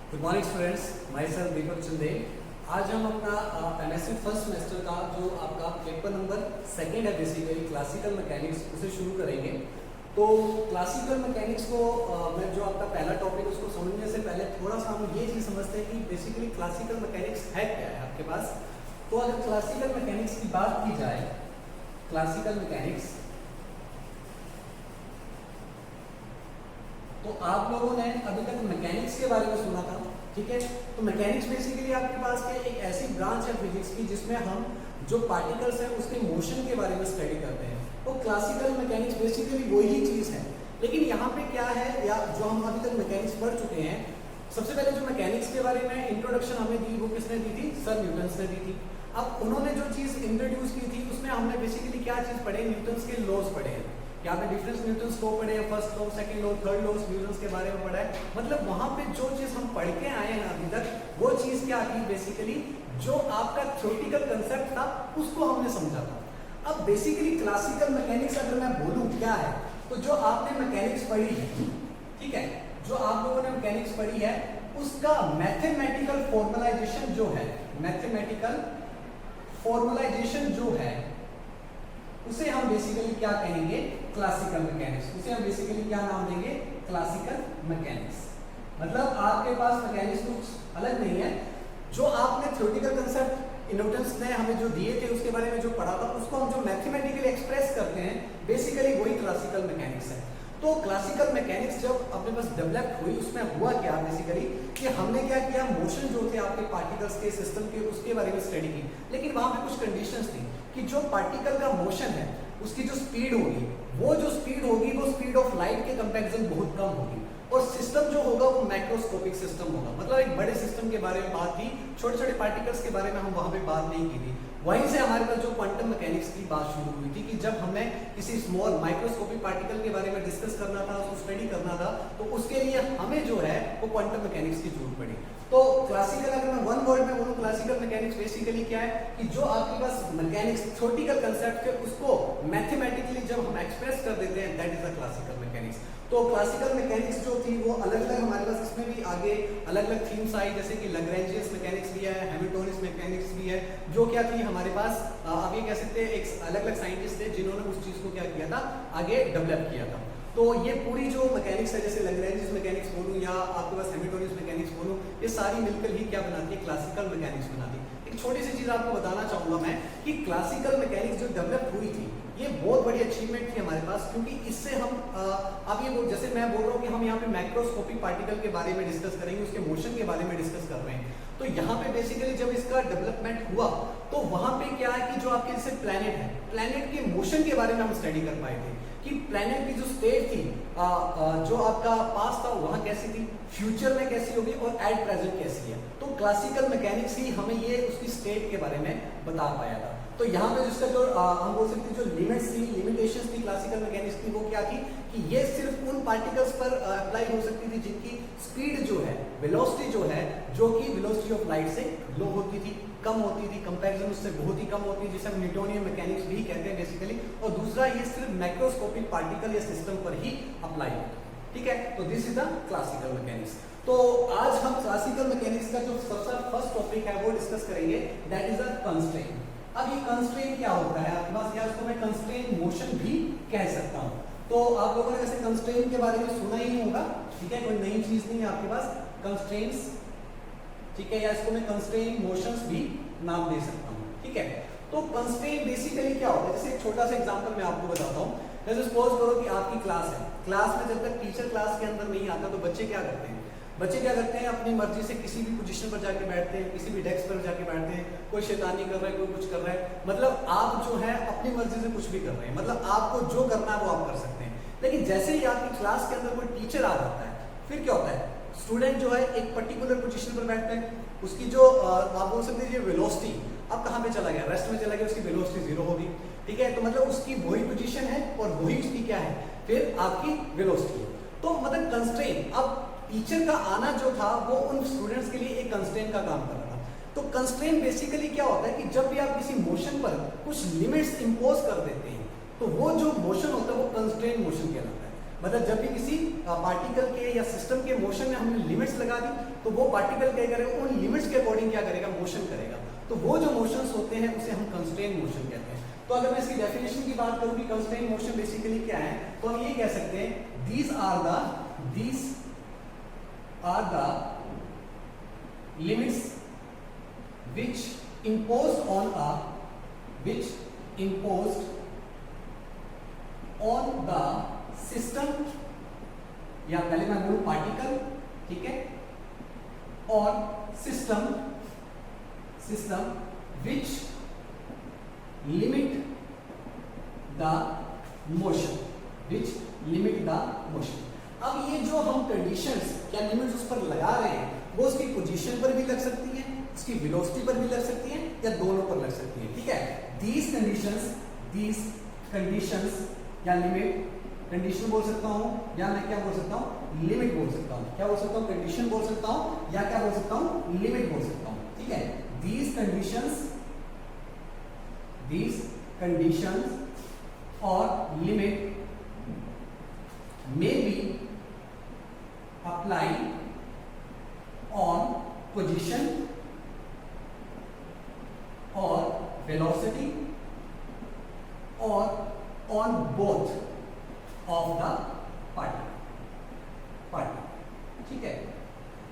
Good morning students, myself Deepak Chande. आज हम अपना एमएससी फर्स्ट सेमेस्टर का जो आपका पेपर नंबर सेकंड है बेसिकली क्लासिकल मैकेनिक्स उसे शुरू करेंगे। तो क्लासिकल मैकेनिक्स को मैं जो आपका पहला टॉपिक उसको समझने से पहले थोड़ा सा हम ये चीज़ समझते हैं कि बेसिकली क्लासिकल मैकेनिक्स है क्या है आपके पास। तो अगर क्लासिकल मैकेनिक्स की बात की जाए, क्लासिकल मैकेनिक्स, तो आप लोगों ने अभी तक मैकेनिक्स के बारे में सुना था, ठीक है। तो मैकेनिक्स बेसिकली आपके पास क्या एक ऐसी ब्रांच है फिजिक्स की जिसमें हम जो पार्टिकल्स हैं उसके मोशन के बारे में स्टडी करते हैं। तो क्लासिकल मैकेनिक्स बेसिकली वही चीज़ है, लेकिन यहाँ पे क्या है या जो हम अभी तक मैकेनिक्स पढ़ चुके हैं, सबसे पहले जो मैकेनिक्स के बारे में इंट्रोडक्शन हमें दी वो किसने दी थी? सर न्यूटन ने दी थी। अब उन्होंने जो चीज़ इंट्रोड्यूस की थी उसमें हमने बेसिकली क्या चीज़ पढ़े? न्यूटन के लॉज पढ़े हैं। क्या आपने डिफरेंस न्यूटन्स लॉ पढ़े हैं? First law, second law, third law Newton's के बारे में पढ़ा है। मतलब वहां पे जो चीज हम पढ़ के आए हैं अभी तक, वो चीज क्या थी? बेसिकली जो आपका थ्योरेटिकल कंसेप्ट था उसको हमने समझा था। अब बेसिकली क्लासिकल मैकेनिक्स अगर मैं बोलूं क्या है, तो जो आपने मैकेनिक्स पढ़ी है, ठीक है, जो आप लोगों ने मैकेनिक्स पढ़ी है उसका मैथमेटिकल फॉर्मलाइजेशन जो है, मैथमेटिकल फॉर्मलाइजेशन जो है उसे हम बेसिकली क्या कहेंगे? Classical mechanics. उसे हम बेसिकली क्या नाम देंगे? Classical mechanics. मतलब आपके पास मैकेनिक्स कुछ अलग नहीं है, जो आपने थ्योरेटिकल कंसेप्ट न्यूटन ने हमें जो दिए थे उसके बारे में जो पढ़ा था उसको हम जो मैथमेटिकली एक्सप्रेस करते हैं बेसिकली वही क्लासिकल मैकेनिक्स है। तो क्लासिकल मैकेनिक्स जब अपने पास डेवलप हुई उसमें हुआ क्या बेसिकली कि हमने क्या किया? मोशन जो थे आपके पार्टिकल्स के सिस्टम के उसके बारे में स्टडी की, लेकिन वहां पे कुछ कंडीशंस थी कि जो पार्टिकल का मोशन है उसकी जो स्पीड होगी, वो जो स्पीड होगी वो स्पीड ऑफ लाइट के कंपैरिजन बहुत कम होगी, और सिस्टम जो होगा वो मैक्रोस्कोपिक सिस्टम होगा। मतलब एक बड़े सिस्टम के बारे में बात थी, छोटे छोटे पार्टिकल्स के बारे में हम वहां पे बात नहीं की थी। वहीं से हमारे पास जो क्वांटम मैकेनिक्स की बात शुरू हुई थी कि जब हमें किसी स्मॉल माइक्रोस्कोपिक पार्टिकल के बारे में डिस्कस करना था, उसको स्टडी करना था, तो उसके लिए हमें जो है वो क्वांटम मैकेनिक्स की जरूरत पड़ी। तो क्लासिकल अगर मैं वन वर्ड में बोलूं, क्लासिकल मैकेनिक्स बेसिकली क्या है कि जो आपके पास मैकेनिक्स थ्योरेटिकल कंसेप्ट है उसको मैथमेटिकली जब हम एक्सप्रेस कर देते हैं, that is the classical mechanics. तो क्लासिकल मैकेनिक्स जो थी वो अलग अलग हमारे पास इसमें भी आगे अलग अलग थीम्स आई, जैसे कि लैग्रेंजियस मैकेनिक्स भी है, हैमिल्टोनियन मैकेनिक्स भी है, जो क्या थी हमारे पास आप ये कह सकते हैं एक अलग अलग साइंटिस्ट थे जिन्होंने उस चीज को क्या किया था? आगे डेवलप किया था। तो ये पूरी जो मैकेनिक्स है, जैसे लैग्रेंजियस मैकेनिक्स बोलूं या आपके पास हैमिल्टोनियन मैकेनिक्स बोलूं, ये सारी मिलकर ही क्या बनाती है? क्लासिकल मैकेनिक्स बनाती है। एक छोटी सी चीज आपको बताना चाहूंगा मैं कि क्लासिकल मैकेनिक्स जो डेवलप हुई थी ये बहुत बड़ी अचीवमेंट थी हमारे पास, क्योंकि इससे हम अब ये जैसे मैं बोल रहा हूँ कि हम यहाँ पे मैक्रोस्कोपिक पार्टिकल के बारे में डिस्कस करेंगे, उसके मोशन के बारे में डिस्कस कर रहे हैं। तो यहाँ पे बेसिकली जब इसका डेवलपमेंट हुआ तो वहां पे क्या है कि जो आपके जैसे प्लैनेट है, प्लैनेट के मोशन के बारे में हम स्टडी कर पाए थे कि प्लैनेट की जो स्टेट थी, जो आपका पास था वहां कैसी थी, फ्यूचर में कैसी होगी और एट प्रेजेंट कैसी है। तो क्लासिकल मैकेनिक्स ही हमें ये उसकी स्टेट के बारे में बता पाया था। तो यहाँ पे जिसका जो हम बोल सकते हैं जो लिमिट्स थी, लिमिटेशंस थी क्लासिकल मैकेनिक्स की, वो क्या थी कि ये सिर्फ उन पार्टिकल्स पर अप्लाई हो सकती थी जिनकी स्पीड जो है, वेलोसिटी जो है, जो कि वेलोसिटी ऑफ लाइट से लो होती थी, कम होती थी, कंपैरिजन उससे बहुत ही कम होती है, जिसे हम न्यूटोनियन मैकेनिक्स भी कहते हैं बेसिकली। और दूसरा ये सिर्फ मैक्रोस्कोपिक पार्टिकल या सिस्टम पर ही अप्लाई होती है, ठीक है। तो this is the classical mechanics. तो आज हम क्लासिकल मैकेनिक्स का जो सबसे फर्स्ट टॉपिक है वो डिस्कस करेंगे, दैट इज द कंस्ट्रेंट। अब ये कंस्ट्रेंट क्या होता है आपके पास? क्या उसको मैं कंस्ट्रेंट मोशन भी कह सकता हूँ। तो आप लोगों ने वैसे कंस्ट्रेंट के बारे में सुना ही होगा, ठीक है, कोई नई चीज नहीं है आपके पास, कंस्ट्रेंट्स, ठीक है, या इसको मैं कंस्ट्रेंट मोशंस भी नाम दे सकता हूँ, ठीक है। तो कंस्ट्रेंट बेसिकली क्या होता है? जैसे एक छोटा सा एग्जांपल मैं आपको बताता हूँ। जैसे सपोज करो कि आपकी क्लास है, क्लास में जब तक टीचर क्लास के अंदर नहीं आता तो बच्चे क्या करते हैं? बच्चे क्या करते हैं? अपनी मर्जी से किसी भी पोजीशन पर जाके बैठते हैं, किसी भी डेस्क पर जाके बैठते हैं, कोई शैतानी कर रहा है, कोई कुछ कर रहा है, मतलब आप जो है अपनी मर्जी से कुछ भी कर रहे हैं, मतलब आपको जो करना है वो आप कर सकते हैं। लेकिन जैसे ही आपकी क्लास के अंदर कोई टीचर आ जाता है, फिर क्या होता है? स्टूडेंट जो है एक पर्टिकुलर पोजीशन पर बैठता है, उसकी जो आप बोल सकते हैं वेलोसिटी अब कहाँ पे चला गया? रेस्ट में चला गया, उसकी वेलोसिटी जीरो होगी, ठीक है। तो मतलब उसकी वही पोजीशन है और वही उसकी क्या है? फिर आपकी वेलोसिटी है। तो मतलब कंस्ट्रेंट, अब टीचर का आना जो था वो उन स्टूडेंट्स के लिए एक कंस्ट्रेंट का काम कर रहा था। तो कंस्ट्रेंट बेसिकली क्या होता है कि जब भी आप किसी मोशन पर कुछ लिमिट्स इंपोज कर देते हैं तो वो जो मोशन होता है वो कंस्ट्रेंट मोशन कहलाता है। मतलब जब भी किसी पार्टिकल के या सिस्टम के मोशन में हमने लिमिट्स लगा दी तो वो पार्टिकल क्या करेगा, उन लिमिट्स के अकॉर्डिंग क्या करेगा, मोशन करेगा। तो वो जो मोशंस होते हैं उसे हम कंस्ट्रेंट मोशन कहते हैं। तो अगर मैं इसकी डेफिनेशन की बात करूं कि कंस्ट्रेंट मोशन बेसिकली क्या है, तो हम ये कह सकते हैं these are the limits which imposed on the system, या पहले मैं बोलूं पार्टिकल, ठीक है, और system which limit the motion, अब ये जो हम कंडीशंस या लिमिट्स उस पर लगा रहे हैं वो उसकी पोजीशन पर भी लग सकती है, उसकी वेलोसिटी पर भी लग सकती है, या दोनों पर लग सकती है, ठीक है। these conditions या लिमिट, कंडीशन बोल सकता हूं या मैं क्या बोल सकता हूं, लिमिट बोल सकता हूं। क्या बोल सकता हूं, कंडीशन बोल सकता हूं या क्या बोल सकता हूं, लिमिट बोल सकता हूं, ठीक है। these conditions or limit may be applied on position or velocity or on both of the particle, ठीक है।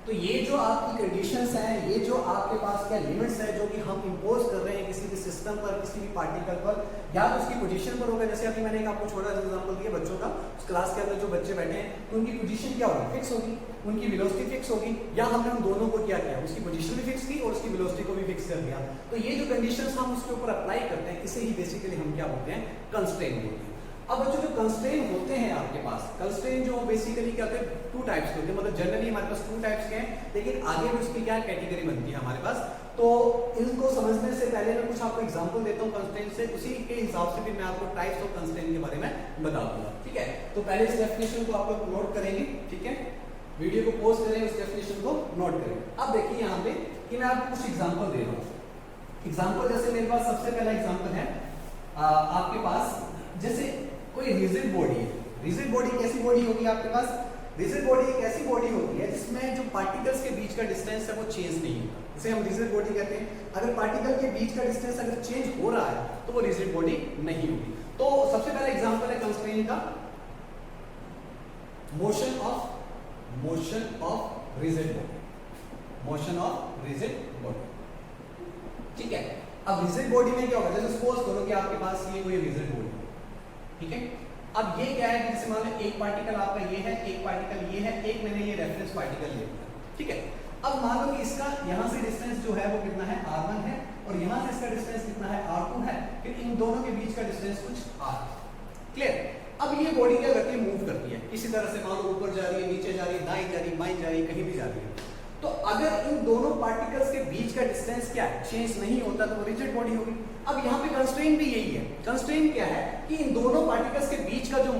तो ये जो आपकी कंडीशंस हैं, ये जो आपके पास क्या लिमिट्स है जो कि हम इंपोज कर रहे हैं किसी भी सिस्टम पर, किसी भी पार्टिकल पर, या तो उसकी पोजीशन पर होगा। जैसे अभी मैंने एक आपको छोटा सा एग्जांपल दिया बच्चों का, उस क्लास के अंदर जो बच्चे बैठे हैं तो उनकी पोजीशन क्या होगी, फिक्स होगी, उनकी वेलोसिटी फिक्स होगी, या हमने उन दोनों को क्या किया, उसकी पोजीशन भी फिक्स की और उसकी वेलोसिटी को भी फिक्स कर दिया। तो ये जो कंडीशंस हम उसके ऊपर अप्लाई करते हैं इसे ही बेसिकली हम क्या बोलते हैं, कंस्ट्रेंट बोलते हैं। अब बच्चों जो कंस्ट्रेंट होते हैं आपके पास, कंस्ट्रेंट जो बेसिकली क्या होते हैं, टू टाइप्स के होते हैं, मतलब जनरली हमारे पास टू टाइप्स के हैं, लेकिन आगे भी उसकी क्या कैटेगरी बनती है हमारे पास। तो इनको समझने से पहले मैं कुछ आपको एग्जांपल देता हूं कंस्ट्रेंट से, उसी के हिसाब से फिर मैं आपको टाइप्स ऑफ कंस्ट्रेंट के बारे में बता दूंगा, ठीक है। तो पहले इस डेफिनेशन को आप लोग नोट करेंगे, ठीक है, वीडियो को पॉज करेंगे, उस डेफिनेशन को नोट करेंगे। अब देखिए यहाँ पे कि मैं आपको कुछ एग्जाम्पल दे रहा हूँ। एग्जाम्पल जैसे मेरे पास सबसे पहला एग्जाम्पल है आपके पास, जैसे कोई रिजिड बॉडी है। रिजिड बॉडी कैसी बॉडी होगी आपके पास, रिजिड बॉडी एक ऐसी बॉडी होती है जिसमें जो पार्टिकल्स के बीच का डिस्टेंस है वो चेंज नहीं होता, इसे हम रिजिड बॉडी कहते हैं। अगर पार्टिकल के बीच का डिस्टेंस अगर चेंज हो रहा है तो वो रिजिड बॉडी नहीं होगी। तो सबसे पहला एग्जांपल है कंस्ट्रेंट का, मोशन ऑफ रिजिड बॉडी, ठीक है। अब रिजिड बॉडी में क्या होगा, जैसे सपोज करो कि आपके पास ये कोई रिजिड बॉडी, ठीक है। अब ये क्या है कि जैसे मान लो एक पार्टिकल आपका ये है, एक पार्टिकल ये है, एक मैंने ये रेफरेंस पार्टिकल ले लिया, ठीक है। अब मान लो कि इसका यहाँ से डिस्टेंस जो है वो कितना है, r1 है, और यहाँ से इसका डिस्टेंस कितना है, r2 है, फिर इन दोनों के बीच का डिस्टेंस कुछ r, क्लियर। अब ये बॉडी क्या करती है, मूव करती है इसी तरह से, मान लो ऊपर जा रही है, नीचे जा रही है, दाएं जा रही है, बाएं जा रही है, कहीं भी जा रही है। तो अगर इन दोनों पार्टिकल्स के बीच का डिस्टेंस क्या है, चेंज नहीं होता तो वो रिजिड बॉडी होगी। अब यहाँ पे कंस्ट्रेंट भी यही है, कंस्ट्रेंट क्या है कि इन दोनों पार्टिकल्स के बीच का जो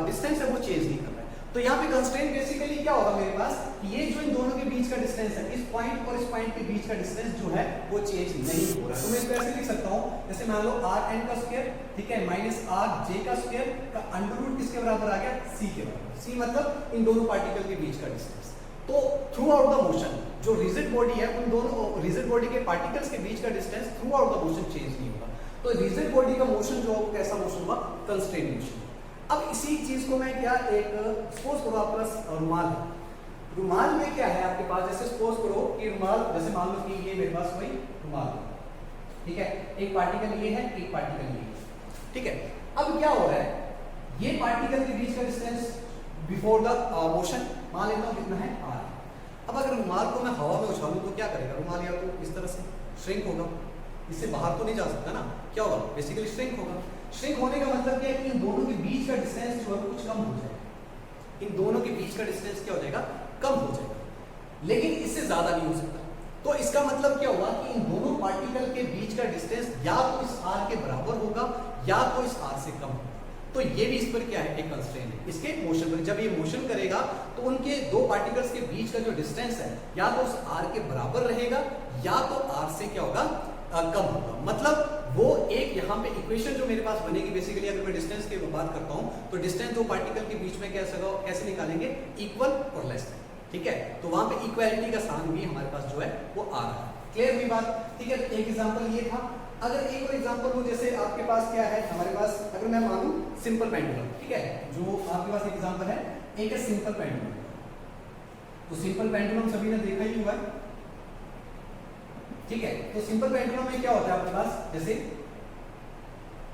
डिस्टेंस है वो चेंज नहीं कर रहा है। तो यहाँ पे कंस्ट्रेंट बेसिकली क्या होगा मेरे पास, ये जो इन दोनों के बीच का डिस्टेंस है, इस पॉइंट और इस पॉइंट के बीच का डिस्टेंस जो है वो चेंज नहीं हो रहा है। तो मैं इसको ऐसे लिख सकता हूँ, जैसे मान लो rn का स्क्वायर, ठीक है, माइनस rj का स्क्वायर का अंडर रूट किसके बराबर आ गया, c के बराबर। c मतलब इन दोनों पार्टिकल के बीच का डिस्टेंस। तो थ्रू आउट द मोशन जो रिजिड बॉडी है, उन दोनों रिजिड बॉडी के पार्टिकल्स के बीच का distance through out the motion change नहीं होगा। तो रिजिड बॉडी का मोशन जो होगा कैसा मोशन हुआ, कंस्ट्रेंट मोशन। अब इसी चीज को मैं क्या, एक सपोज करो आपके पास रुमाल है, रुमाल में क्या है आपके पास, जैसे सपोज करो कि रुमाल, जैसे मान लो कि ये मेरे पास कोई रुमाल है, ठीक है, एक पार्टिकल ये है, एक पार्टिकल ये है, ठीक है। अब क्या हो रहा है, ये पार्टिकल के बीच का डिस्टेंस बिफोर द मोशन मान लेता हूं कितना है, r। अब अगर रुमाल को मैं हवा में उछालूं तो क्या करेगा, रुमाल या तो इस तरह से श्रिंक होगा, इससे बाहर तो नहीं जा सकता ना, क्या होगा, बेसिकली श्रिंक होगा। श्रिंक होने का मतलब क्या है कि इन दोनों के बीच का डिस्टेंस जो है कुछ कम हो जाएगा, इन दोनों के बीच का डिस्टेंस क्या हो जाएगा, कम हो जाएगा, लेकिन इससे ज्यादा नहीं हो सकता। तो इसका मतलब क्या हुआ कि इन दोनों पार्टिकल के बीच का डिस्टेंस या तो इस r के बराबर होगा या तो इस r से कम होगा। तो ये भी इस पर क्या है, एक कंस्ट्रेंट है इसके मोशन पर। जब ये मोशन करेगा तो उनके दो पार्टिकल्स के बीच का जो डिस्टेंस है या तो उस r के बराबर रहेगा या तो r से क्या होगा, कम होगा। मतलब वो एक यहाँ पे इक्वेशन जो मेरे पास बनेगी बेसिकली, अगर मैं डिस्टेंस की बात करता हूँ तो डिस्टेंस दो पार्टिकल के बीच में कैसे निकालेंगे, इक्वल और लेस देन, ठीक है। तो वहां पे इक्वालिटी का साइन भी हमारे पास जो है वो आ रहा है। क्लियर हुई बात, ठीक है। तो एक एग्जांपल ये था। अगर एक और एग्जांपल हो, जैसे आपके पास क्या है, हमारे पास अगर मैं मानूं सिंपल पेंडुलम, ठीक है, जो आपके पास एग्जांपल है एक है सिंपल पेंडुलम। तो सिंपल पेंडुलम सभी ने देखा ही हुआ है, ठीक है। तो सिंपल पेंडुलम में क्या होता है आपके पास, जैसे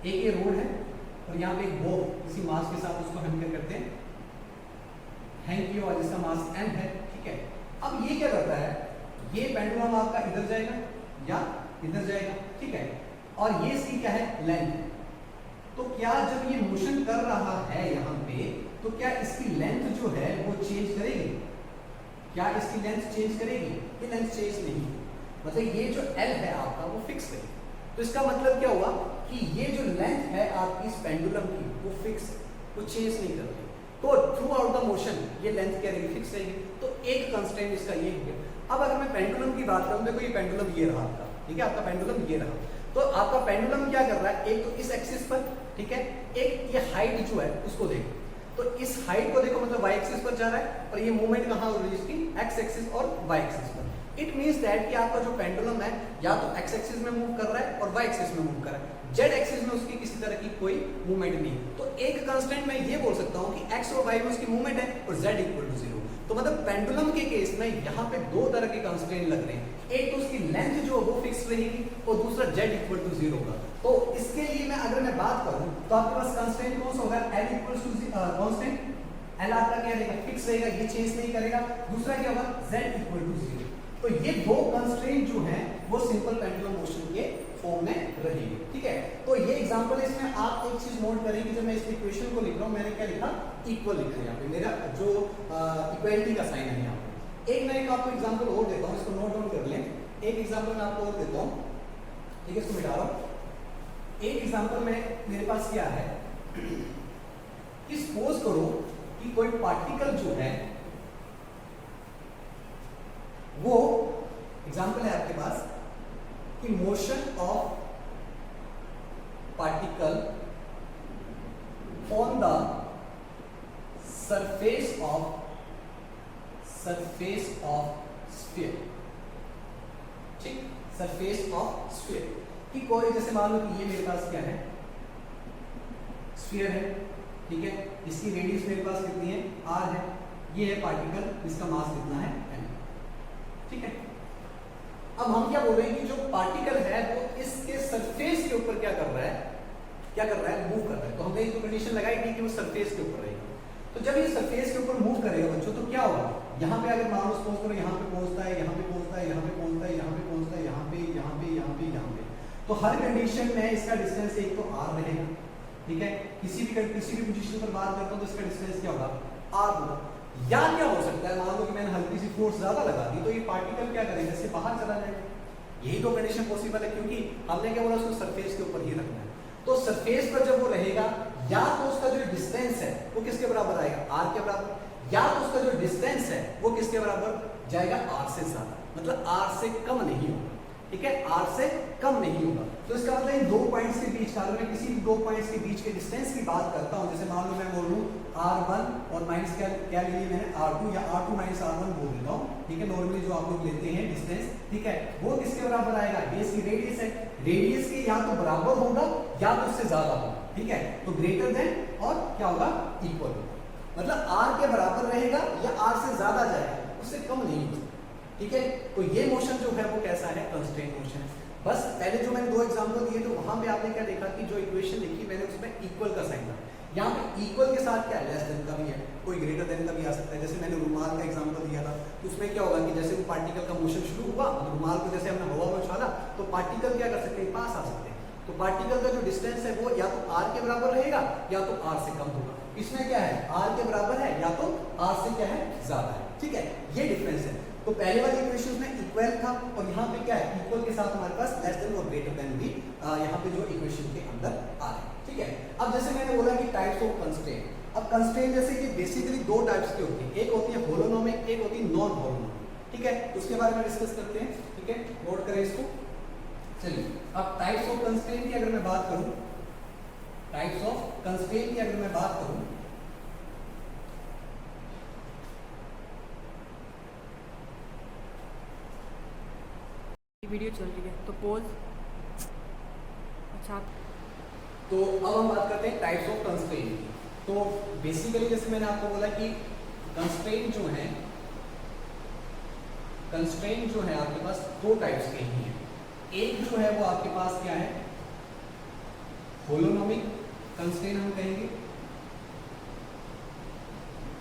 एक ये रोड है और यहाँ पे एक बो किसी मास के साथ उसको हम क्या करते हैं, हैंग किया हुआ, जिसका मास m है, ठीक है। अब ये क्या करता है, ये पेंडुलम आपका इधर जाएगा या इधर जाएगा, ठीक है, और ये इसकी क्या है, लेंथ। तो क्या जब ये मोशन कर रहा है यहाँ पे, तो क्या इसकी लेंथ जो है वो चेंज करेगी, क्या इसकी लेंथ चेंज करेगी, ये लेंथ चेंज नहीं, मतलब ये जो L है आपका वो फिक्स है। तो इसका मतलब क्या हुआ कि ये जो लेंथ है आपकी इस पेंडुलम की वो फिक्स है, वो चेंज नहीं कर रही। तो थ्रू आउट द मोशन ये लेंथ क्या रहेगी, फिक्स रहेगी। तो एक कंस्ट्रेंट इसका ये है। अब अगर मैं पेंडुलम की बात करूं, देखो ये पेंडुलम ये रहा आपका, ठीक है, आपका पेंडुलम ये रहा। तो आपका पेंडुलम क्या कर रहा है, एक तो इस एक्सिस पर, ठीक है, एक ये हाइट जो है उसको देखो, तो इस हाइट को देखो, मतलब वाई एक्सिस पर जा रहा है, और ये मूवमेंट कहाँ हो रही है इसकी, एक्स एक्सिस और वाई एक्सिस पर। इट मींस दैट कि आपका जो पेंडुलम है या तो एक्स एक्सिस में मूव कर रहा है और वाई एक्सिस में मूव कर रहा है, जेड एक्सिस में उसकी किसी तरह की कोई मूवमेंट नहीं। तो एक कांस्टेंट मैं ये बोल सकता हूँ कि एक्स और वाई में उसकी मूवमेंट है और जेड इक्वल टू 0। तो मतलब पेंडुलम के केस में यहाँ पे दो तरह के कांस्टेंट लग रहे हैं, एक तो उसकी लेंथ जो वो फिक्स रहेगी और दूसरा जेड इक्वल टू 0 होगा। तो इसके लिए मैं अगर मैं बात करूं तो आपके पास कांस्टेंट कौन सा होगा, L equal to constant L आपका क्या रहेगा, फिक्स रहेगा, ये चेंज नहीं करेगा। दूसरा क्या होगा, जेड इक्वल टू 0। तो ये दो कंस्ट्रेंट जो हैं वो सिंपल पेंडुलम मोशन के फॉर्म में रहेंगे, ठीक है। तो ये एग्जांपल है, इसमें आप एक चीज नोट करेंगे, जब मैं इस इक्वेशन को लिख रहा हूं मैंने क्या लिखा, इक्वल लिखा है यहाँ पे, मेरा जो इक्वालिटी का साइन है यहाँ पे। एक मैं एक आपको एग्जांपल और देता हूँ, इसको नोट डाउन कर लें। एक एग्जांपल मैं आपको और देता हूँ, ठीक है, इसको मिटा रहा हूँ। एक एग्जांपल में मेरे पास क्या है कि सपोज करो कि कोई पार्टिकल जो है वो एग्जांपल है आपके पास कि motion of particle on the surface of sphere, ठीक, सरफेस ऑफ स्फीयर। कि कोई जैसे मान लो कि ये मेरे पास क्या है, स्फीयर है, ठीक है, इसकी रेडियस मेरे पास कितनी है, r है, ये है पार्टिकल जिसका मास कितना है, m, ठीक है। अब हम क्या बोल रहे हैं कि जो पार्टिकल है वो इसके सरफेस के ऊपर क्या कर रहा है, मूव कर रहा है। तो हमने एक कंडीशन लगाई थी कि वो सरफेस के ऊपर रहेगा। तो जब ये सरफेस के ऊपर मूव करेगा बच्चों, तो क्या होगा, यहाँ पे अगर मान लो सपोज करो यहाँ पे पहुंचता है, यहाँ पे पहुंचता है, यहाँ पे पहुंचता है, यहाँ पे पहुंचता है, यहाँ पे, यहाँ पे, यहाँ पे, यहाँ पे, तो हर कंडीशन में इसका डिस्टेंस एक तो r रहेगा, ठीक है। किसी भी पोजीशन पर बात करता हूँ तो इसका डिस्टेंस क्या होगा, r होगा। या क्या हो सकता है, मान लो कि मैंने हल्की सी फोर्स ज्यादा लगा दी, तो ये पार्टिकल क्या करेगा, इससे बाहर चला जाएगा। यही तो कंडीशन पॉसिबल है, क्योंकि हमने क्या बोला, उसको सरफेस के ऊपर ही रखना है। तो सरफेस पर जब वो रहेगा, या तो उसका जो डिस्टेंस है वो किसके बराबर आएगा, r के बराबर, या तो उसका जो डिस्टेंस है वो किसके बराबर जाएगा, r से ज्यादा, मतलब r से कम नहीं होगा, ठीक है, r से कम नहीं होगा। तो इसका मतलब इन दो पॉइंट्स के बीच का, मैं किसी भी दो पॉइंट्स के बीच के डिस्टेंस की बात करता हूं, जैसे मान लो मैं बोल लूं r1 और माइनस क्या ले लिया मैंने, r2 या r2 माइनस r1 बोल देता हूं, ठीक है। नॉर्मली जो आप लोग लेते हैं डिस्टेंस, ठीक है, वो किसके बराबर आएगा, ये इसकी रेडियस है, रेडियस के या तो बराबर होगा या तो उससे ज्यादा होगा, ठीक है। तो ग्रेटर देन और क्या होगा, इक्वल, मतलब r के बराबर रहेगा या r से ज्यादा जाएगा, उससे कम नहीं होगा, ठीक है। तो ये मोशन जो है वो कैसा है, कंस्ट्रेंट मोशन। बस पहले जो मैंने दो एग्जांपल दिए, तो वहां पे आपने क्या देखा कि जो इक्वेशन लिखी मैंने उसमें इक्वल का साइन था। यहाँ पे इक्वल के साथ क्या लेस देन का भी है, कोई ग्रेटर देन का भी आ सकता है। जैसे मैंने रुमाल का एग्जांपल दिया था, तो उसमें क्या होगा कि जैसे वो पार्टिकल का मोशन शुरू हुआ, रुमाल को जैसे हमने हवा में उछाला, तो पार्टिकल क्या कर सकते हैं, पास आ सकते हैं। तो पार्टिकल का जो डिस्टेंस है वो या तो r के बराबर रहेगा या तो r से कम होगा। इसमें क्या है, r के बराबर है या तो r से क्या है, ज्यादा है, ठीक है, ये डिफरेंस है। तो पहले वाली इक्वेशन में इक्वल था और यहाँ पे क्या है, इक्वल के साथ हमारे पास लेस देन और ग्रेटर देन भी यहाँ पे जो इक्वेशन के अंदर आ रहे हैं, ठीक है। अब जैसे मैंने बोला कि टाइप्स ऑफ कंस्ट्रेंट, अब कंस्ट्रेंट जैसे कि बेसिकली दो टाइप्स की होती है, एक होती है होलोनोमिक, एक होती है नॉन होलोनोमिक, ठीक है। उसके बारे में डिस्कस करते हैं, ठीक है, नोट करें इसको। चलिए अब टाइप्स ऑफ कंस्ट्रेंट की अगर मैं बात करूं, टाइप्स ऑफ कंस्ट्रेंट की अगर मैं बात करूं, वीडियो चल रही है तो पोज। अच्छा, तो अब हम बात करते हैं टाइप्स ऑफ कंस्ट्रेंट की। तो बेसिकली जैसे मैंने आपको बोला कि कंस्ट्रेंट जो है, कंस्ट्रेंट जो है आपके पास दो टाइप्स के ही हैं। एक जो है वो आपके पास क्या है, होलोनोमिक कंस्ट्रेंट हम कहेंगे,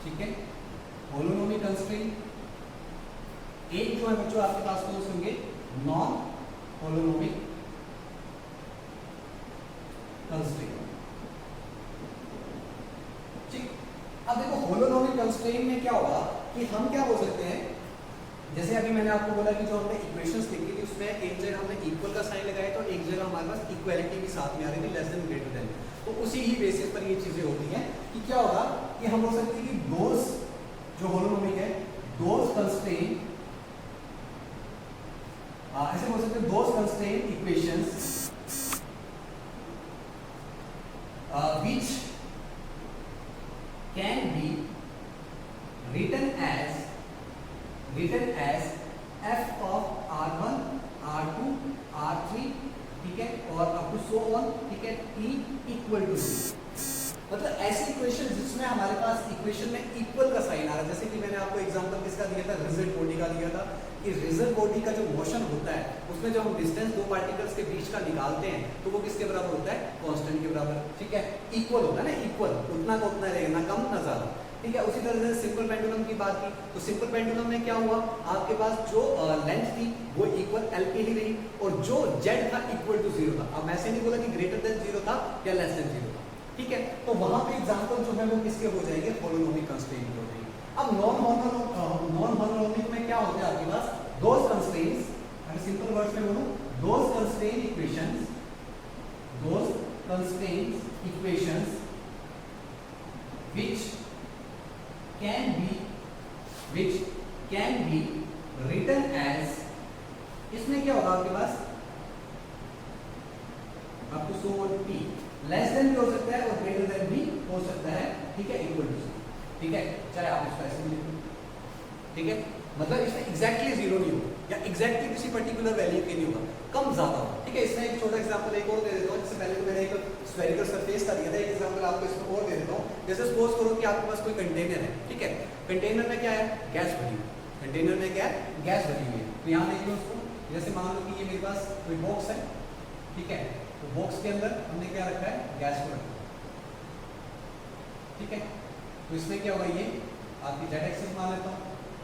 ठीक है, होलोनोमिक कंस्ट्रेंट। एक जो है बच्चों आपके पास कौन से होंगे, नॉन होलोनोमिक कंस्ट्रेंट। ठीक, अब देखो होलोनोमिक कंस्ट्रेंट में क्या होगा कि हम क्या बोल सकते हैं, जैसे अभी मैंने आपको बोला कि जो हमने इक्वेशंस लिखी थी उसमें एक जगह हमने इक्वल का साइन लगाया तो एक जगह हमारे पास इक्वालिटी भी साथ में आ रही थी, लेस देन ग्रेटर देन। तो उसी ही बेसिस पर ये चीजें होती हैं कि क्या होगा कि हम बोल सकते हैं कि दोस जो होलोनोमिक है, दोस कंस्ट्रेंट, ऐसे बोल सकते हैं those constraint equations which can be written as f of r1 r2 r3, ठीक है, और अप टू सो ऑन, ठीक है, t इक्वल टू 0। मतलब ऐसी इक्वेशन जिसमें हमारे पास इक्वेशन में इक्वल का साइन आ रहा है, जैसे कि मैंने आपको एग्जांपल किसका दिया था, रिजिड बॉडी का दिया था कि रिजिड बॉडी का जो मोशन होता है उसमें जब हम डिस्टेंस दो पार्टिकल्स के बीच का निकालते हैं तो वो किसके बराबर होता है, कांस्टेंट के बराबर, ठीक है, इक्वल होता है ना, इक्वल, उतना का उतना रहेगा, ना कम ना ज्यादा, ठीक है। उसी तरह से सिंपल पेंडुलम की बात की तो सिंपल पेंडुलम में क्या हुआ, आपके पास जो लेंथ थी वो इक्वल एल की ही रही और जो जेड था इक्वल टू 0 था। अब ऐसे नहीं बोला कि ग्रेटर देन 0 था या लेस देन 0 था, ठीक है। तो वहां पे एग्जांपल जो है वो किसके हो जाएंगे, होलोनोमिक कंस्ट्रेंट हो जाएंगे। अब नॉन होलोनोमिक में क्या होता है आपके पास, दोस कंस्ट्रेंट्स, अगर सिंपल वर्ड्स में बोलूं, those constraint equations, those constraint equations which can be written as, इसमें क्या होगा आपके पास, आपको सो और t लेस देन भी हो सकता है और ग्रेटर देन भी हो सकता है, ठीक है, इक्वल टू 0, ठीक है। चले आप इसको ऐसे भी लिखो, ठीक है, मतलब इसमें एग्जैक्टली 0 नहीं होगा या एग्जैक्टली किसी पर्टिकुलर वैल्यू के नहीं होगा, कम ज्यादा होगा, ठीक है। इसमें एक छोटा एग्जांपल एक और दे देता हूं, जिससे पहले तो मैंने एक स्फेरिकल सरफेस का दिया था, एक एग्जांपल आपको इसमें और दे देता हूं। जैसे सपोज करो कि आपके पास कोई कंटेनर है, ठीक है, कंटेनर में क्या है, गैस भरी हुई, कंटेनर में क्या है, गैस भरी हुई है। तो यहाँ देख लो उसको, जैसे मान लो कि ये मेरे पास कोई बॉक्स है, ठीक है, तो बॉक्स के अंदर हमने क्या रखा है, गैस को रखा है, ठीक है। तो इसमें क्या होगा, ये आपकी जेड एक्सिस मान लेता हूँ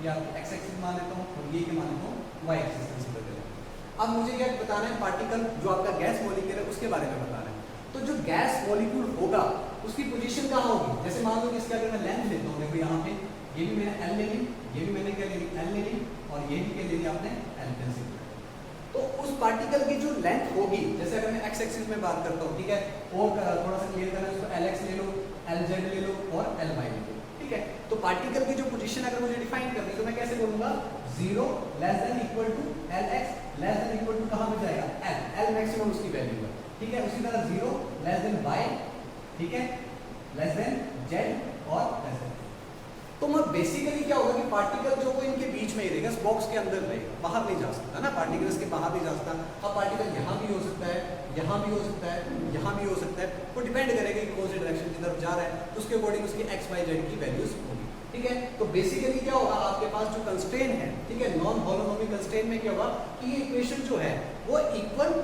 या एक्स एक्सिस मान लेता हूँ और ये क्या मान लेता हूँ, वाई एक्सिस कंसीडर कर लेता हूँ। अब मुझे क्या बताना है, पार्टिकल जो आपका गैस मॉलिक्यूल है उसके बारे में बताना है। तो जो गैस मॉलिक्यूल होगा उसकी पोजीशन कहाँ होगी, जैसे मान लो कि इसका अगर मैं लेंथ लेता हूँ, देखो यहाँ पे ये भी मैंने एल ले ली, ये भी मैंने क्या ले ली, एल ले ली, और ये भी क्या ले ली आपने, एल कंसीडर। तो उस पार्टिकल की जो लेंथ होगी, जैसे अगर मैं एक्स एक्सिस में बात करता हूँ, ठीक है, और थोड़ा सा क्लियर करना है उसको, एल एक्स ले लो, एल जेड ले लो और एल वाई ले लो, ठीक है। तो पार्टिकल की जो पोजीशन अगर मुझे डिफाइन करनी है तो मैं कैसे बोलूंगा, 0 less than equal to L X less than equal to कहाँ पे जाएगा, एल, एल मैक्सिमम उसकी वैल्यू है, ठीक है। उसी तरह 0 लेस देन वाई, ठीक है, लेस देन जेड और लेस देन। तो मैं बेसिकली क्या होगा कि पार्टिकल जो वो इनके बीच में ही रहेगा, इस बॉक्स के अंदर रहेगा, बाहर नहीं जा सकता ना, पार्टिकल इसके बाहर नहीं जा सकता। अब पार्टिकल यहाँ भी हो सकता है, यहाँ भी हो सकता है, यहाँ भी हो सकता है, वो डिपेंड करेगा कि कौन सी डायरेक्शन की तरफ जा रहा है, तो उसके अकॉर्डिंग उसकी एक्स वाई जेड की वैल्यूज होगी, ठीक है। तो बेसिकली क्या होगा, आपके पास जो कंस्ट्रेंट है, ठीक है, नॉन होलोनोमिक कंस्ट्रेंट में क्या होगा कि ये इक्वेशन जो है वो इक्वल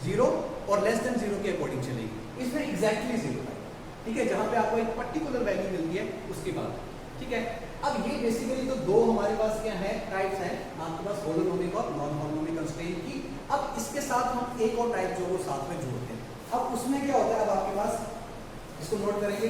0 और लेस देन 0 के अकॉर्डिंग चलेगी, इसमें एग्जैक्टली 0 है, ठीक है, जहां पे आपको एक पर्टिकुलर वैल्यू मिलती है उसकी बात, ठीक है। अब ये बेसिकली तो दो हमारे पास क्या है, टाइप्स हैं आपके पास, होलोनोमिक और नॉन होलोनोमिक कंस्ट्रेंट की। अब इसके साथ हम एक और टाइप जो वो साथ में जोड़ते हैं। अब उसमें क्या होता है, अब आपके पास इसको नोट करेंगे,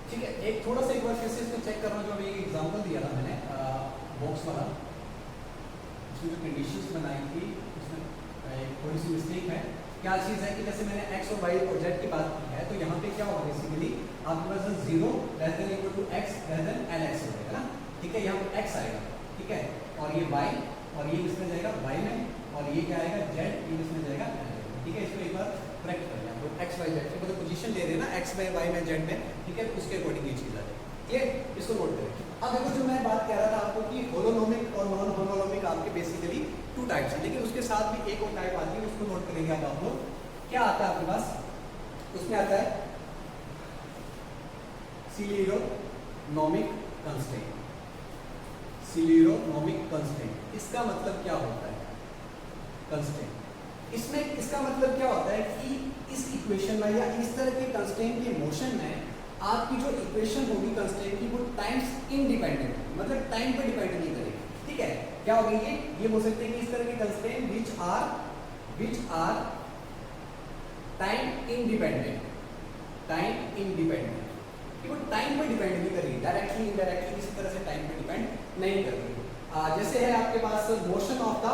ठीक है। एक थोड़ा सा एक बार फिर से इसको चेक करना, जो अभी एग्जांपल दिया था मैंने बॉक्स वाला, उसमें जो कंडीशंस बनाई थी उसमें थोड़ी सी मिस्टेक है। क्या चीज़ है कि जैसे मैंने एक्स और वाई और जेड की बात की है, तो यहाँ पे क्या होगा बेसिकली आपके पास 0 less than equal to x less than lx हो जाएगा ना, ठीक है, यहाँ पे x आएगा, ठीक है, और ये y और ये किसमें जाएगा y में, और ये क्या आएगा z, ये किसमें जाएगा l में, ठीक है। इसको एक बार करेक्ट कर लिया, तो x y z की मतलब पोजीशन ले रहे हैं ना x में y में z में, ठीक है, उसके अकॉर्डिंग ये चीज आ जाएगी, क्लियर, इसको नोट करें। अब देखो जो मैं बात कह रहा था आपको कि होलोनोमिक और नॉन होलोनोमिक आपके बेसिकली 2 टाइप्स हैं, लेकिन उसके साथ भी एक और टाइप आती है, उसको नोट करेंगे आप लोग। क्या आता है आपके पास, उसमें आता है सिलियरोनोमिक कंस्ट्रेंट। सिलियरोनोमिक कंस्ट्रेंट इसका मतलब क्या होता है, कंस्ट्रेंट, इसमें इसका मतलब क्या होता है कि इस इक्वेशन में या इस तरह के कंस्ट्रेंट के मोशन में आपकी जो इक्वेशन होगी कंस्ट्रेंट की वो टाइम्स इंडिपेंडेंट, मतलब टाइम पे डिपेंड नहीं करेगी, ठीक है। क्या होगी ये बोल सकते हैं कि इस तरह के constraint which are time independent, time independent, कि वो टाइम पे डिपेंड नहीं करेगी, डायरेक्टली इनडायरेक्टली किसी तरह से टाइम पे डिपेंड नहीं करेगी। जैसे है आपके पास मोशन ऑफ द,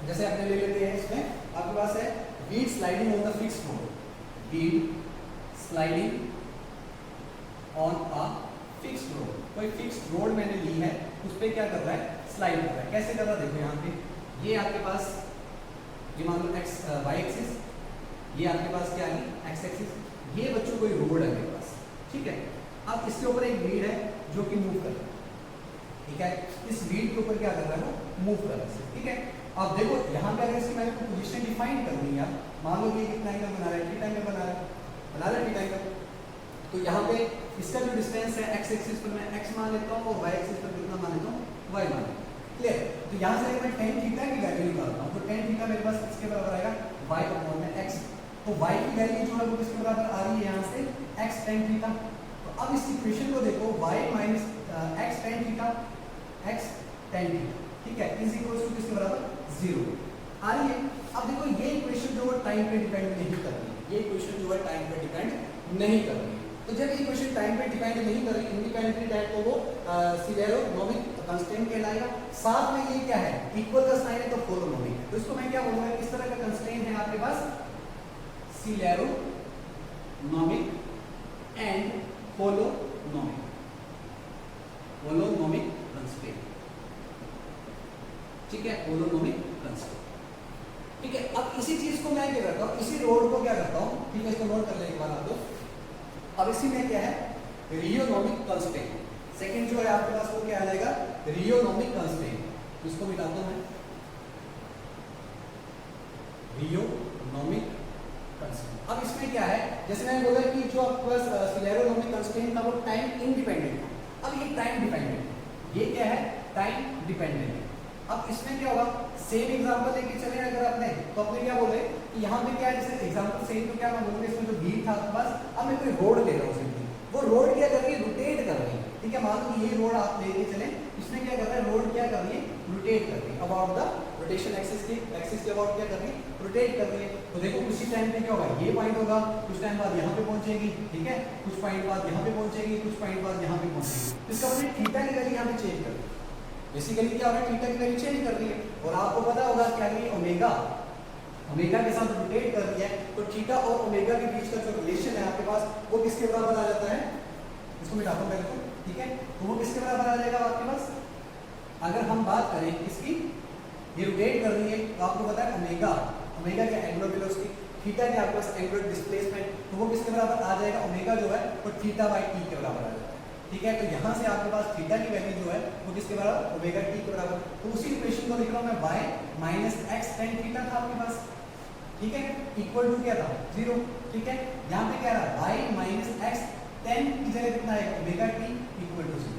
जैसे आपने ले लेते हैं, इसमें आपके पास है wheel sliding on the fixed road, wheel sliding on a fixed road, कोई फिक्स्ड रोड मैंने ली है, उस पर क्या कर रहा है, स्लाइड कर रहा है। कैसे कर रहा है, देखो यहाँ पे ये आपके पास, ये मान लो एक्स वाई एक्सिस, ये आपके पास क्या है एक्स एक्सिस, ये बच्चों कोई रोड है मेरे पास, ठीक है। अब इसके ऊपर एक व्हील है जो कि मूव कर रहा है, ठीक है, इस व्हील के ऊपर क्या कर रहा है वो मूव कर रहा है, ठीक है। अब देखो यहाँ पे अगर इसकी मैंने को पोजीशन डिफाइन करनी है, मान लो ये कितना एंगल बना रहा है, थीटा एंगल बना रहा है थीटा एंगल, तो यहाँ पे इसका जो डिस्टेंस है एक्स एक्सिस पर मैं x मान लेता हूँ और y एक्सिस पर कितना मान लेता हूँ, y मान लेता हूँ, क्लियर। तो यहाँ से मैं tan थीटा की वैल्यू निकालता हूँ, तो tan थीटा मेरे पास इसके बराबर आएगा y अपॉन में x, तो y की वैल्यू जो है वो किसके बराबर आ रही है यहाँ से x tan थीटा। तो अब इस इक्वेशन को देखो y minus x tan theta, x tan theta, ठीक है, इज इक्वल टू किसके बराबर 0 आ रही है। अब देखो ये इक्वेशन जो है टाइम पे डिपेंड नहीं कर रही है, ये इक्वेशन जो है टाइम पे डिपेंड नहीं कर रही है। तो जब ये इक्वेशन टाइम पे डिपेंड नहीं कर रही, इंडिपेंडेंटली टाइप को वो सिलेरोनोमिक कंस्ट्रेंट कहलाएगा। साथ में ये क्या है, इक्वल का साइन है तो होलोनोमिक है, तो इसको मैं क्या बोलूंगा, इस तरह का कंस्ट्रेंट है आपके पास सिलेरोनोमिक एंड होलोनोमिक, होलोनोमिक कंस्ट्रेंट, ठीक है, होलोनोमिक कंस्ट्रेंट, ठीक है। अब इसी चीज को मैं क्या करता हूँ, इसी रोड को क्या करता हूँ, ठीक है, इसको नोट कर ले एक बार आप लोग। अब इसी में क्या है, रियोनोमिक कंस्ट्रेंट, सेकंड जो है आपके पास वो क्या आ जाएगा, रियोनोमिक कंस्ट्रेंट, इसको मिटाता हूं मैं, रियोनोमिक कंस्ट्रेंट। अब इसमें क्या है, जैसे मैंने बोला कि जो आपके पास सिलेरोनोमिक कंस्ट्रेंट था वो टाइम इंडिपेंडेंट था, अब ये टाइम डिपेंडेंट, ये क्या है, टाइम डिपेंडेंट। अब इसमें क्या होगा, सेम एग्जांपल लेके चले अगर आपने, तो आपने क्या बोले कि यहाँ पे क्या है, जैसे एग्जांपल सेम, तो क्या मैं बोलूंगा, इसमें जो व्हील था आपके पास, अब मैं कोई रोड ले रहा हूँ सिंपली, वो रोड क्या कर रही है, रोटेट कर रही है, ठीक है। मान लो कि ये रोड आप लेके चले, इसमें क्या कर रहा है, रोड क्या कर रही है, रोटेट कर रही है, अबाउट द रोटेशन एक्सिस के अबाउट क्या कर रही है, रोटेट कर रही है। तो देखो उसी टाइम पे क्या होगा, ये पॉइंट होगा, कुछ टाइम बाद यहाँ पे पहुंचेगी, ठीक है, कुछ पॉइंट बाद यहाँ पे पहुंचेगी, कुछ पॉइंट बाद यहाँ पे पहुंचेगी। इसका मतलब थीटा की वैल्यू यहाँ पे चेंज कर रही है, बेसिकली क्या हो रहा है, थीटा की वैल्यू चेंज कर रही है, और आपको पता होगा क्या है, ओमेगा, ओमेगा के साथ रोटेट कर रही है, तो थीटा और ओमेगा के बीच का जो रिलेशन है आपके पास वो किसके बराबर आ जाता है, इसको मिटाता हूं पहले तो, ठीक है, तो वो किसके बराबर आ जाएगा आपके पास, अगर हम बात करें इसकी, ये रोटेट कर रही है, तो आपको पता है ओमेगा, ओमेगा क्या एंगुलर वेलोसिटी, थीटा क्या आपके पास एंगुलर डिस्प्लेसमेंट, तो वो किसके बराबर आ जाएगा, ओमेगा जो है वो थीटा बाई टी के बराबर आ जाएगा, ठीक है। तो यहाँ से आपके पास थीटा की वैल्यू जो है वो किसके बराबर, ओमेगा टी के बराबर। तो उसी इक्वेशन को लिख रहा हूँ मैं, y minus x tan theta था आपके पास, ठीक है, इक्वल टू क्या था, 0, ठीक है। यहाँ पे क्या रहा, y माइनस एक्स टेन की जगह कितना है, ओमेगा टी इक्वल टू 0।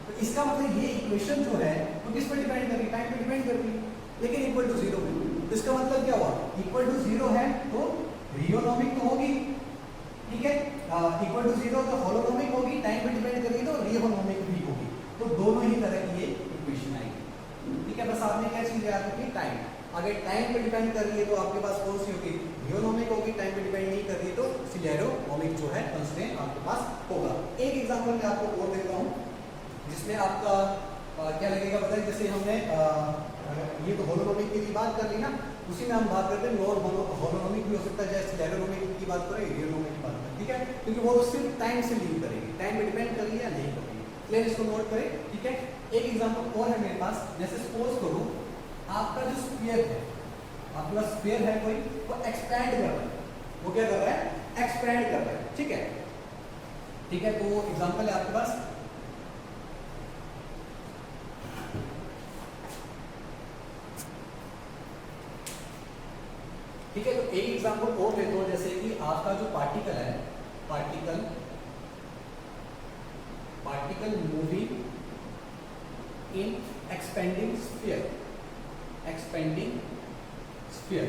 तो इसका मतलब ये इक्वेशन जो है वो किस पर डिपेंड कर रही है, टाइम पे डिपेंड कर रही है, लेकिन इक्वल टू 0 पे। तो इसका मतलब क्या हुआ, इक्वल टू 0 है तो रियोनोमिक तो होगी, ठीक है, इक्वल टू 0 तो होलोनोमिक होगी, टाइम पे डिपेंड करेगी तो रियोनोमिक भी होगी, तो दोनों ही तरह की ये इक्वेशन आएगी, ठीक है। बस आपने क्या चीज याद रखी, टाइम, अगर टाइम पे डिपेंड कर रही है तो आपके पास कौन सी होगी, रियोनोमिक होगी, टाइम पे डिपेंड नहीं कर रही है तो सिलेरोनोमिक जो है कंस्ट्रेंट आपके पास होगा। एक एग्जांपल मैं आपको और देता हूँ जिसमें आपका क्या लगेगा पता है, जैसे हमने ये तो होलोनोमिक की बात कर ली ना, उसी में हम बात करते हैं नॉन होलोनोमिक भी हो सकता है, जैसे सिलेरोनोमिक की बात करें, रियोनोमिक की बात करें, ठीक है, क्योंकि वो सिर्फ टाइम से लीव करेगी, टाइम पे डिपेंड कर रही है या नहीं कर रही है। क्लियर, इसको नोट करें, ठीक है। एक एग्जांपल और है मेरे पास, जैसे सपोज करो आपका जो स्फीयर है, आपके पास स्फीयर है कोई, वो एक्सपैंड कर रहा है, वो क्या कर रहा है, एक्सपैंड कर रहा है, ठीक है, ठीक है। तो एग्जांपल है आपके पास, ठीक है। तो एक एग्जांपल और लेते हो, जैसे कि आपका जो पार्टिकल है, particle moving in expanding sphere, expanding sphere,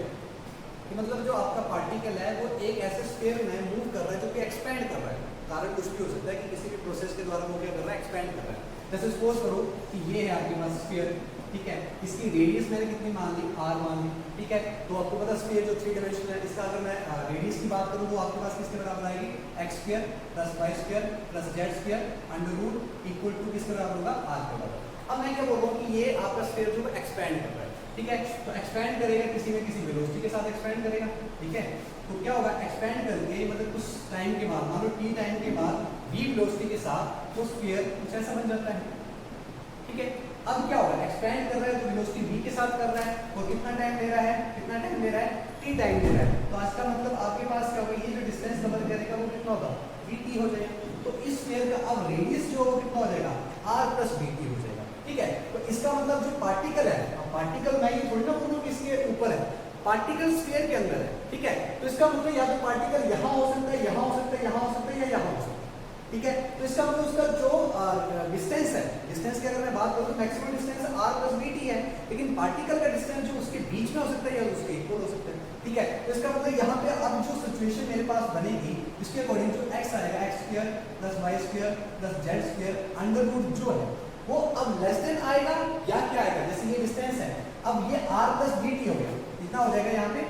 मतलब जो आपका पार्टिकल है वो एक ऐसे स्फीयर में मूव कर रहा है जो कि एक्सपेंड कर रहा है। कारण कुछ भी हो सकता है कि किसी भी प्रोसेस के द्वारा वो क्या कर रहा है, एक्सपेंड कर रहा है। जैसे सपोज करो कि ये है आपके पास स्फीयर, ठीक है, इसकी रेडियस मैंने कितनी मान ली, r मान ली, ठीक है। तो आपको पता स्फीयर जो 3 डायमेंशनल है, इसका अगर मैं रेडियस की बात करूं तो आपके पास किसके बराबर आएगी, x square plus y square plus z square under root equal to किसके बराबर होगा, r के बराबर। अब मैं क्या बोल रहा हूँ कि ये आपका स्फीयर जो एक्सपेंड कर रहा है, ठीक है। तो एक्सपेंड करेगा किसी न किसी वेलोसिटी के साथ एक्सपेंड करेगा, ठीक है। तो क्या होगा, एक्सपेंड करके मतलब कुछ टाइम के बाद, मान लो t टाइम के बाद v वेलोसिटी के साथ वो स्फीयर कुछ ऐसा बन जाता है, ठीक है। अब क्या होगा, एक्सपेंड कर रहा है तो वेलोसिटी v के साथ कर रहा है, और कितना टाइम ले रहा है, कितना टाइम ले रहा है, t टाइम ले रहा है। तो आज का मतलब आपके पास क्या होगा, ये जो डिस्टेंस कवर करेगा वो कितना होगा, vt हो जाएगा। तो इस स्फीयर का अब रेडियस जो होगा कितना हो जाएगा, r प्लस vt हो जाएगा, ठीक है। तो इसका मतलब जो पार्टिकल है, पार्टिकल मैं ये थोड़ी ना बोलूं कि इसके ऊपर है, पार्टिकल स्फीयर के अंदर है, ठीक है। तो इसका मतलब या तो पार्टिकल यहाँ हो सकता है, यहाँ हो सकता है, यहाँ हो सकता है, या यहाँ हो सकता है, ठीक है। तो इसका मतलब उसका जो डिस्टेंस है, डिस्टेंस की अगर मैं बात करूं तो maximum distance r plus vt है, लेकिन पार्टिकल का डिस्टेंस जो उसके बीच में हो सकता है या उसके इक्वल हो सकता है, ठीक है। तो इसका मतलब यहाँ पे अब जो सिचुएशन मेरे पास बनेगी, इसके अकॉर्डिंग जो x आएगा, x square plus y square plus z square under root जो है वो अब लेस देन आएगा या क्या आएगा, जैसे ये डिस्टेंस है, अब ये r प्लस vt हो गया, कितना हो जाएगा यहाँ पे,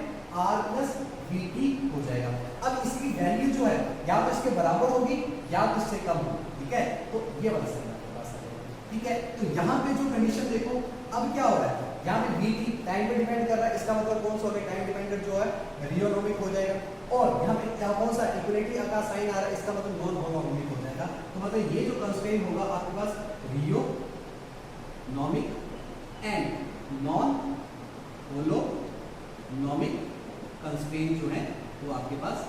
r प्लस vt हो जाएगा। अब इसकी वैल्यू जो है या तो इसके बराबर होगी या तो इससे कम होगी, ठीक है। तो ये वाला सही आपके पास आएगा, ठीक है। तो यहाँ पे जो कंडीशन देखो, अब क्या हो रहा है, यहाँ पे vt टाइम पे डिपेंड कर रहा है, इसका मतलब कौन सा हो गया, टाइम डिपेंडेंट जो है रियोनोमिक हो जाएगा। और यहाँ पे क्या कौन सा इक्वलिटी का साइन आ रहा है, इसका मतलब नॉन होमोनोमिक हो जाएगा। तो मतलब ये जो कंस्ट्रेंट होगा आपके पास रियोनोमिक एंड नॉन होलोनोमिक कंस्ट्रेंट जो है वो आपके पास,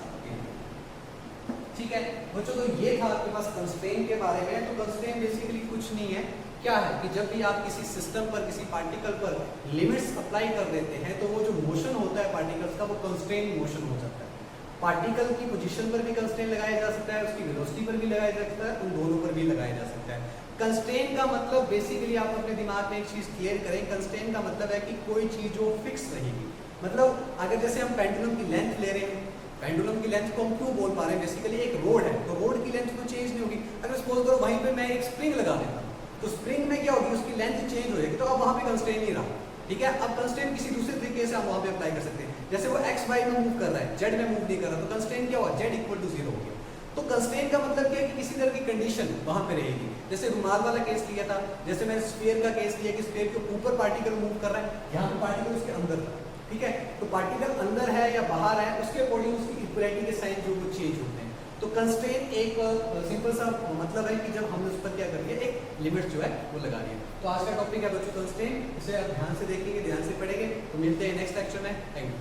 ठीक है बच्चों। तो ये था आपके पास कंस्ट्रेंट के बारे में। तो कंस्ट्रेंट बेसिकली कुछ नहीं है, क्या है कि जब भी आप किसी सिस्टम पर, किसी पार्टिकल पर लिमिट्स अप्लाई कर देते हैं तो वो जो मोशन होता है पार्टिकल्स का वो कंस्ट्रेंट मोशन हो जाता है। पार्टिकल की पोजीशन पर भी कंस्ट्रेंट लगाया जा सकता है, उसकी वेलोसिटी पर भी लगाया जा सकता है, उन दोनों पर भी लगाया जा सकता है। कंस्ट्रेंट का मतलब बेसिकली आप अपने दिमाग में एक चीज क्लियर करें, कंस्ट्रेंट का मतलब है कि कोई चीज जो फिक्स रहेगी। मतलब अगर जैसे हम पेंडुलम की लेंथ ले रहे हैं, पेंडुलम की लेंथ को हम क्यों बोल पा रहे हैं, बेसिकली एक रोड है तो रोड की लेंथ तो चेंज नहीं होगी। अगर सपोज करो वहीं पे मैं एक स्प्रिंग लगा देता तो स्प्रिंग में क्या होगी, उसकी लेंथ चेंज हो जाएगी, तो अब वहां पे कंस्ट्रेंट नहीं रहा, ठीक है। अब कंस्ट्रेंट किसी दूसरे तरीके से हम वहां पे अप्लाई कर सकते हैं, जैसे वो एक्स वाई में मूव कर रहा है, जेड में मूव नहीं कर रहा, तो कंस्ट्रेंट क्या हुआ, जेड इक्वल टू 0 हो गया। तो कंस्ट्रेंट का मतलब क्या है कि किसी तरह की कंडीशन वहां पे रहेगी। जैसे रुमाल वाला केस लिया था, जैसे मैंने स्फीयर का केस लिया कि स्फीयर के ऊपर पार्टिकल मूव कर रहा है, यहाँ पे पार्टिकल उसके अंदर था, ठीक है। तो पार्टिकल अंदर है या बाहर है, उसके अकॉर्डिंग उसकी इक्वलिटी के साइन जो वो चेंज होते हैं। तो कंस्ट्रेंट एक सिंपल सा मतलब है कि जब हमने उस पर क्या कर दिया, एक लिमिट जो है वो लगा दिया। तो आज का टॉपिक है बच्चों कंस्ट्रेंट, इसे आप ध्यान से देखेंगे, ध्यान से पढ़ेंगे। तो मिलते हैं नेक्स्ट लेक्चर में, थैंक यू।